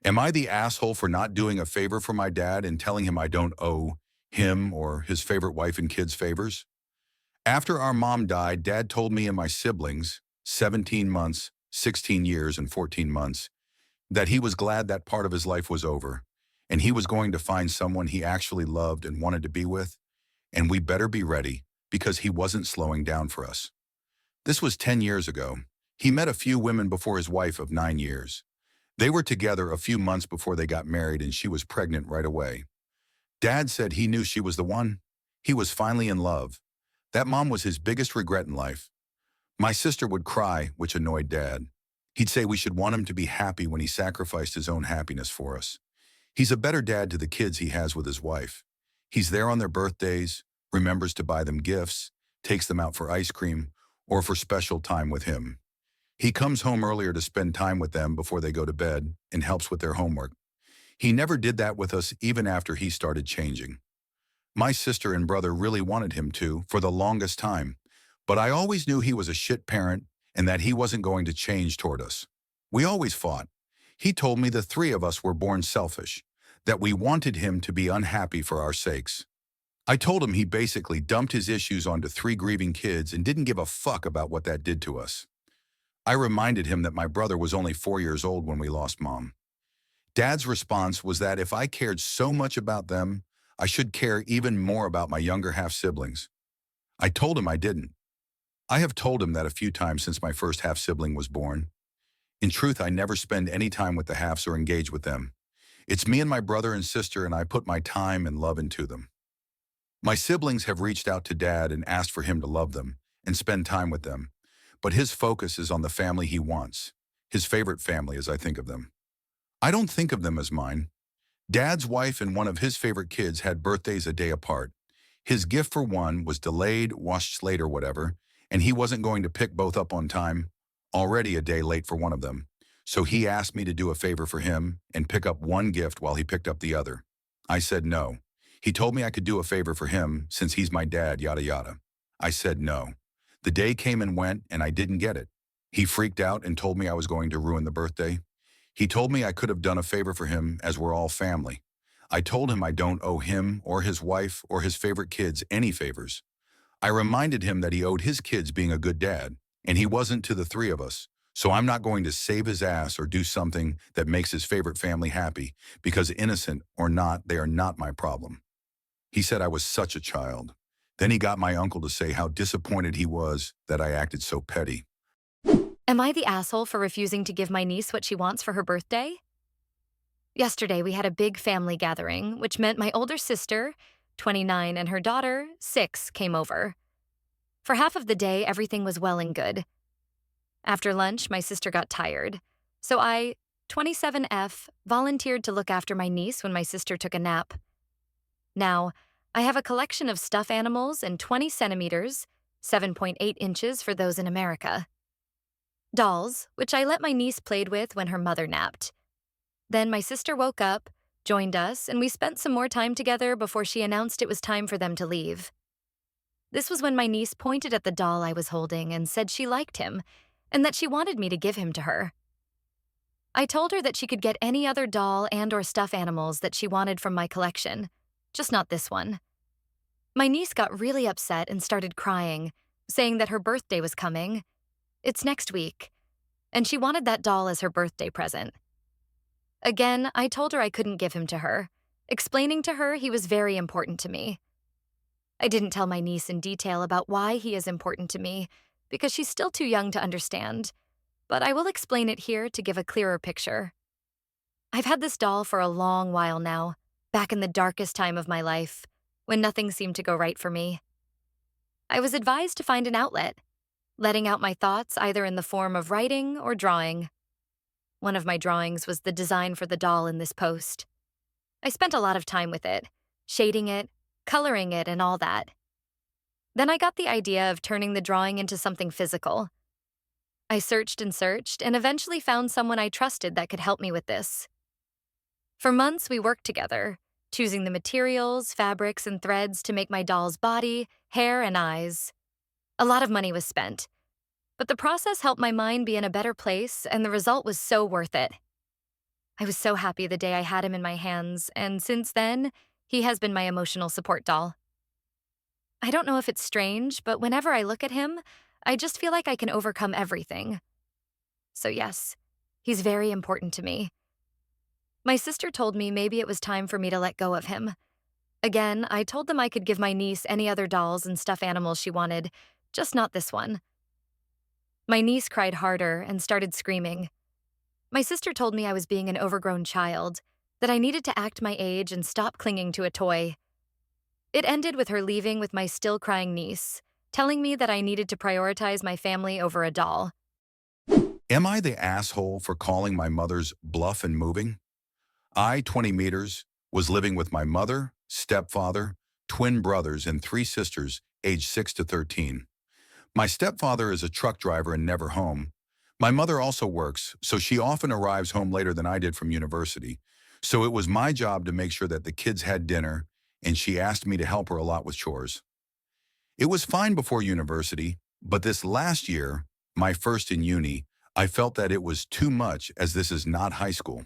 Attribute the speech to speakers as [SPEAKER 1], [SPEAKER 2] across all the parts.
[SPEAKER 1] Am I the asshole for not doing a favor for my dad and telling him I don't owe him or his favorite wife and kids favors? After our mom died, Dad told me and my siblings, 17 months, 16 years, and 14 months, that he was glad that part of his life was over, and he was going to find someone he actually loved and wanted to be with, and we better be ready because he wasn't slowing down for us. This was 10 years ago. He met a few women before his wife of 9 years. They were together a few months before they got married, and she was pregnant right away. Dad said he knew she was the one. He was finally in love. That mom was his biggest regret in life. My sister would cry, which annoyed Dad. He'd say we should want him to be happy when he sacrificed his own happiness for us. He's a better dad to the kids he has with his wife. He's there on their birthdays, remembers to buy them gifts, takes them out for ice cream, or for special time with him. He comes home earlier to spend time with them before they go to bed and helps with their homework. He never did that with us even after he started changing. My sister and brother really wanted him to for the longest time, but I always knew he was a shit parent and that he wasn't going to change toward us. We always fought. He told me the three of us were born selfish, that we wanted him to be unhappy for our sakes. I told him he basically dumped his issues onto three grieving kids and didn't give a fuck about what that did to us. I reminded him that my brother was only 4 years old when we lost Mom. Dad's response was that if I cared so much about them, I should care even more about my younger half-siblings. I told him I didn't. I have told him that a few times since my first half-sibling was born. In truth, I never spend any time with the halves or engage with them. It's me and my brother and sister, and I put my time and love into them. My siblings have reached out to Dad and asked for him to love them and spend time with them, but his focus is on the family he wants, his favorite family as I think of them. I don't think of them as mine. Dad's wife and one of his favorite kids had birthdays a day apart. His gift for one was delayed, washed late or whatever, and he wasn't going to pick both up on time, already a day late for one of them. So he asked me to do a favor for him and pick up one gift while he picked up the other. I said no. He told me I could do a favor for him since he's my dad, yada yada. I said no. The day came and went and I didn't get it. He freaked out and told me I was going to ruin the birthday. He told me I could have done a favor for him as we're all family. I told him I don't owe him or his wife or his favorite kids any favors. I reminded him that he owed his kids being a good dad, and he wasn't to the three of us. So I'm not going to save his ass or do something that makes his favorite family happy, because innocent or not, they are not my problem. He said I was such a child. Then he got my uncle to say how disappointed he was that I acted so petty.
[SPEAKER 2] Am I the asshole for refusing to give my niece what she wants for her birthday? Yesterday, we had a big family gathering, which meant my older sister, 29, and her daughter, 6, came over. For half of the day, everything was well and good. After lunch, my sister got tired, so I, 27F, volunteered to look after my niece when my sister took a nap. Now, I have a collection of stuffed animals in 20 centimeters, 7.8 inches for those in America. Dolls, which I let my niece play with when her mother napped. Then my sister woke up, joined us, and we spent some more time together before she announced it was time for them to leave. This was when my niece pointed at the doll I was holding and said she liked him, and that she wanted me to give him to her. I told her that she could get any other doll and/or stuffed animals that she wanted from my collection, just not this one. My niece got really upset and started crying, saying that her birthday was coming. It's next week, and she wanted that doll as her birthday present. Again, I told her I couldn't give him to her, explaining to her he was very important to me. I didn't tell my niece in detail about why he is important to me, because she's still too young to understand, but I will explain it here to give a clearer picture. I've had this doll for a long while now, back in the darkest time of my life, when nothing seemed to go right for me. I was advised to find an outlet, letting out my thoughts either in the form of writing or drawing. One of my drawings was the design for the doll in this post. I spent a lot of time with it, shading it, coloring it, and all that. Then I got the idea of turning the drawing into something physical. I searched and eventually found someone I trusted that could help me with this. For months, we worked together, choosing the materials, fabrics, and threads to make my doll's body, hair, and eyes. A lot of money was spent, but the process helped my mind be in a better place, and the result was so worth it. I was so happy the day I had him in my hands, and since then, he has been my emotional support doll. I don't know if it's strange, but whenever I look at him, I just feel like I can overcome everything. So, yes, he's very important to me. My sister told me maybe it was time for me to let go of him. Again, I told them I could give my niece any other dolls and stuffed animals she wanted, just not this one. My niece cried harder and started screaming. My sister told me I was being an overgrown child, that I needed to act my age and stop clinging to a toy. It ended with her leaving with my still crying niece, telling me that I needed to prioritize my family over a doll.
[SPEAKER 1] Am I the asshole for calling my mother's bluff and moving? I, 20 meters, was living with my mother, stepfather, twin brothers, and three sisters aged 6 to 13. My stepfather is a truck driver and never home. My mother also works, so she often arrives home later than I did from university. So it was my job to make sure that the kids had dinner, and she asked me to help her a lot with chores. It was fine before university, but this last year, my first in uni, I felt that it was too much as this is not high school.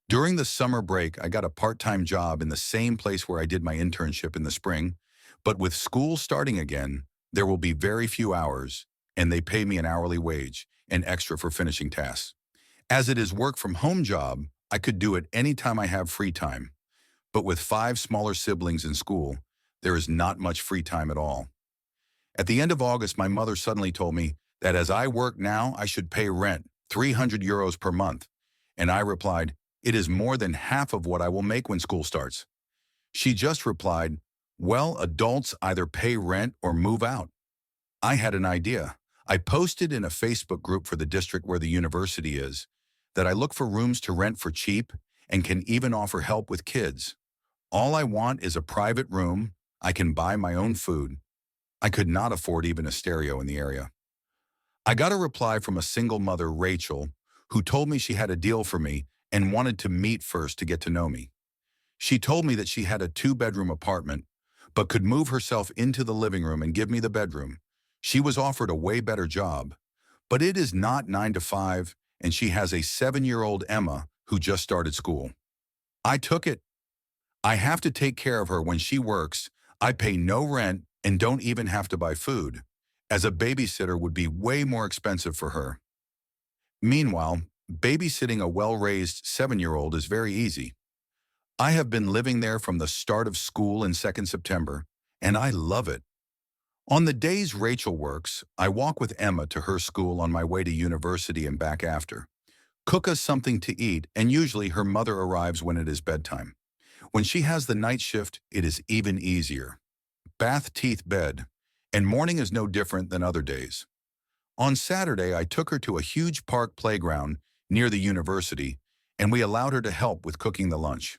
[SPEAKER 1] During the summer break, I got a part-time job in the same place where I did my internship in the spring, but with school starting again, there will be very few hours, and they pay me an hourly wage and extra for finishing tasks. As it is work from home job, I could do it anytime I have free time. But with five smaller siblings in school, there is not much free time at all. At the end of August, my mother suddenly told me that as I work now, I should pay rent, 300 euros per month. And I replied, it is more than half of what I will make when school starts. She just replied, well, adults either pay rent or move out. I had an idea. I posted in a Facebook group for the district where the university is that I look for rooms to rent for cheap and can even offer help with kids. All I want is a private room. I can buy my own food. I could not afford even a stereo in the area. I got a reply from a single mother, Rachel, who told me she had a deal for me and wanted to meet first to get to know me. She told me that she had a 2-bedroom apartment, but could move herself into the living room and give me the bedroom. She was offered a way better job, but it is not 9 to 5, and she has a 7-year-old Emma who just started school. I took it. I have to take care of her when she works. I pay no rent and don't even have to buy food, as a babysitter would be way more expensive for her. Meanwhile, babysitting a well-raised 7-year-old is very easy. I have been living there from the start of school in 2nd September, and I love it. On the days Rachel works, I walk with Emma to her school on my way to university and back after. Cook us something to eat, and usually her mother arrives when it is bedtime. When she has the night shift, it is even easier. Bath, teeth, bed, and morning is no different than other days. On Saturday, I took her to a huge park playground near the university, and we allowed her to help with cooking the lunch.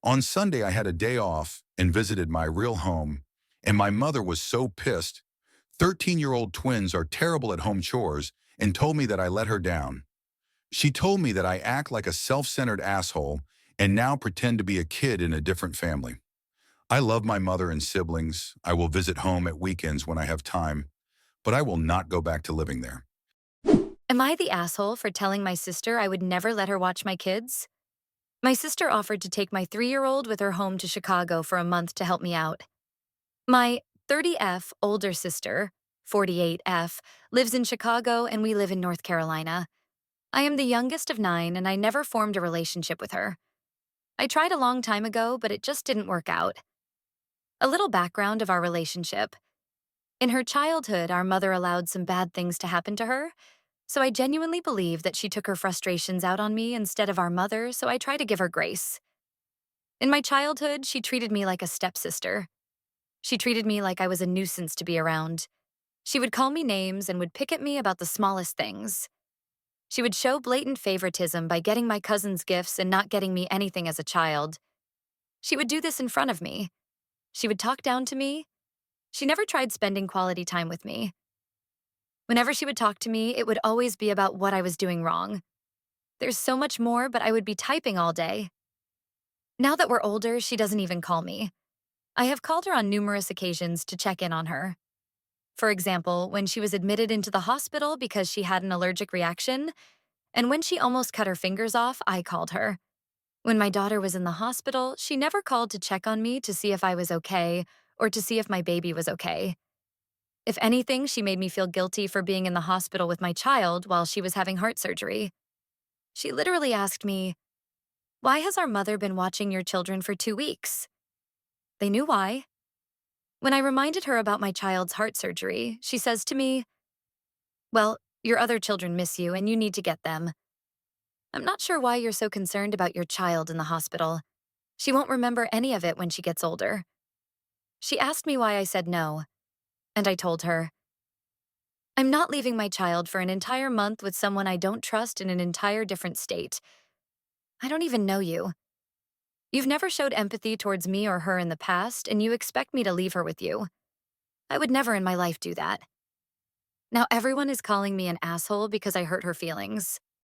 [SPEAKER 1] On Sunday, I had a day off and visited my real home, and my mother was so pissed. 13-year-old twins are terrible at home chores and told me that I let her down. She told me that I act like a self-centered asshole and now pretend to be a kid in a different family. I love my mother and siblings. I will visit home at weekends when I have time, but I will not go back to living there.
[SPEAKER 2] Am I the asshole for telling my sister I would never let her watch my kids? My sister offered to take my 3-year-old with her home to Chicago for a month to help me out. My 30F older sister, 48F, lives in Chicago and we live in North Carolina. I am the youngest of 9 and I never formed a relationship with her. I tried a long time ago, but it just didn't work out. A little background of our relationship. In her childhood, our mother allowed some bad things to happen to her, so I genuinely believe that she took her frustrations out on me instead of our mother, so I try to give her grace. In my childhood, she treated me like a stepsister. She treated me like I was a nuisance to be around. She would call me names and would pick at me about the smallest things. She would show blatant favoritism by getting my cousins gifts and not getting me anything as a child. She would do this in front of me. She would talk down to me. She never tried spending quality time with me. Whenever she would talk to me, it would always be about what I was doing wrong. There's so much more, but I would be typing all day. Now that we're older, she doesn't even call me. I have called her on numerous occasions to check in on her. For example, when she was admitted into the hospital because she had an allergic reaction, And when she almost cut her fingers off, I called her. When my daughter was in the hospital, she never called to check on me to see if I was okay or to see if my baby was okay. If anything, she made me feel guilty for being in the hospital with my child while she was having heart surgery. She literally asked me, "Why has our mother been watching your children for 2 weeks?" They knew why. When I reminded her about my child's heart surgery, she says to me, "Well, your other children miss you and you need to get them. I'm not sure why you're so concerned about your child in the hospital. She won't remember any of it when she gets older." She asked me why I said no, and I told her, "I'm not leaving my child for an entire month with someone I don't trust in an entire different state. I don't even know you. You've never showed empathy towards me or her in the past, and you expect me to leave her with you. I would never in my life do that." Now everyone is calling me an asshole because I hurt her feelings.